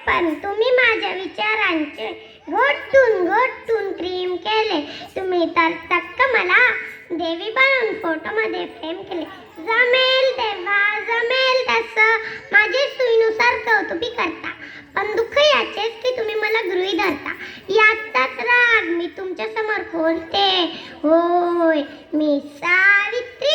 पण तुम्ही माझ्या विचारांचे घोटून घोटून प्रेम केले. तुम्ही तर चक्क मला देवी बनवून फोटोमध्ये फ्रेम केले. जमेल तेव्हा जमेल तसं माझे सोयीनुसार कौतुकी करता, पण दुःख याचेच की तुम्ही मला गृहीत धरता. याचाच राग मी तुमच्या समोर खोलते. होय, मी सावित्री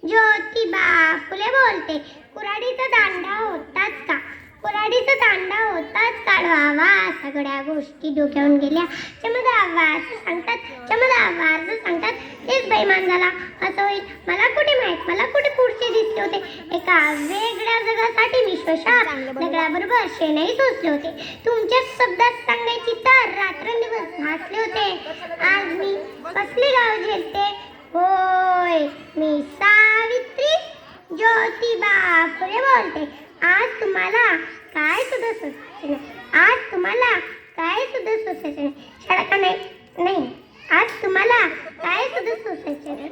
ज्योतिबा फुले बोलते. कुऱ्हाडीचा दांडा होताच का, कुऱ्हाडीचा दांडा होताच काढवावा. सगळ्या गोष्टी डोक्यावरून गेल्या. चमदावाज सांगतात, चमदावाज सांगतात, तेच बेईमान झाला. असं होईल मला कुठे माहित, मला कुठे पुढचे दिसले होते. एका वेगळ्या जगासाठी मी श्वासात दगडाबरोबर शेणही सोसले होते. तुमच्या शब्दात सांगायची तर रात्रंदिवस भासले होते. आज मी कसले गाव झेलते. होय, मी सावित्री ज्योतिबा फुले बोलते. आज तुम्हाला काय सुद्धा सोसायचे नाही. आज तुम्हाला काय सुद्धा सोसायचे नाही. शाळा का नाही, आज तुम्हाला काय सुद्धा सोसायचे नाही.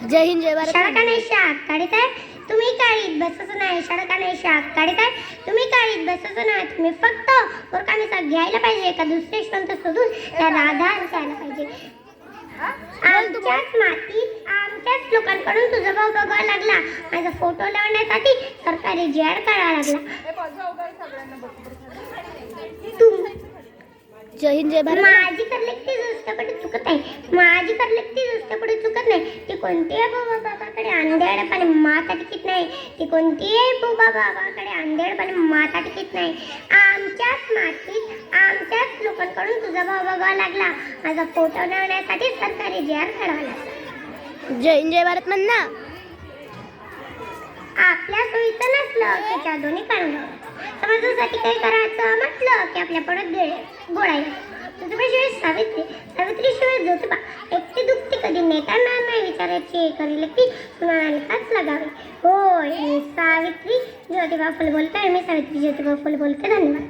जय हिंद जय भारत. शाळा का नाही शाळा काढीत आहे तुम्ही, काळीत बसायचं नाही. शाळा का नाही शाळा काढीत आहे तुम्ही, काळीत बसायचं नाही. तुम्ही फक्त ओरकामीचा घ्यायला पाहिजे. एका दुसरे श्वंत शोधून त्या राधार जायला पाहिजे. आमच्याच मातीत आमच्याच लोकांकडून तुझा भाऊ बघावा लागला. माझा फोटो लावण्यासाठी सरकारी जेड काढावा लागला. जय हिंद जय भारत. माझी करलेक्ती दुसऱ्याकडे चुकत नाही. माझी करलेक्ती दुसऱ्याकडे चुकत नाही. ती कोणत्याही बाबाकडे अंधेडपणे माथा टिकीत नाही. ती कोणत्याही बाबाकडे अंधेडपणे माथा टिकीत नाही. आमच्याच मातीत आमच्याच लोकांकडून तुझा भाऊ बघावा लागला. माझा फोटो लावण्यासाठी सरकारी जेड काढावा लागला. जय हिंद जय भारत म्हणा. आपल्या सोयीचं नसलं त्याच्या दोन्ही काढून समाजासाठी काही करायचं म्हटलं की आपल्या पडत गोळायला. तुझ्याशिवाय सावित्री, सावित्रीशिवाय ज्योतिबा. एकटी दुखती कधी नेताना नाही विचारायची. करेल की कुणालाच लागावे. होय, मी सावित्री ज्योतिबा फुले बोलते. मी सावित्री ज्योतिबा फुले बोलते. धन्यवाद.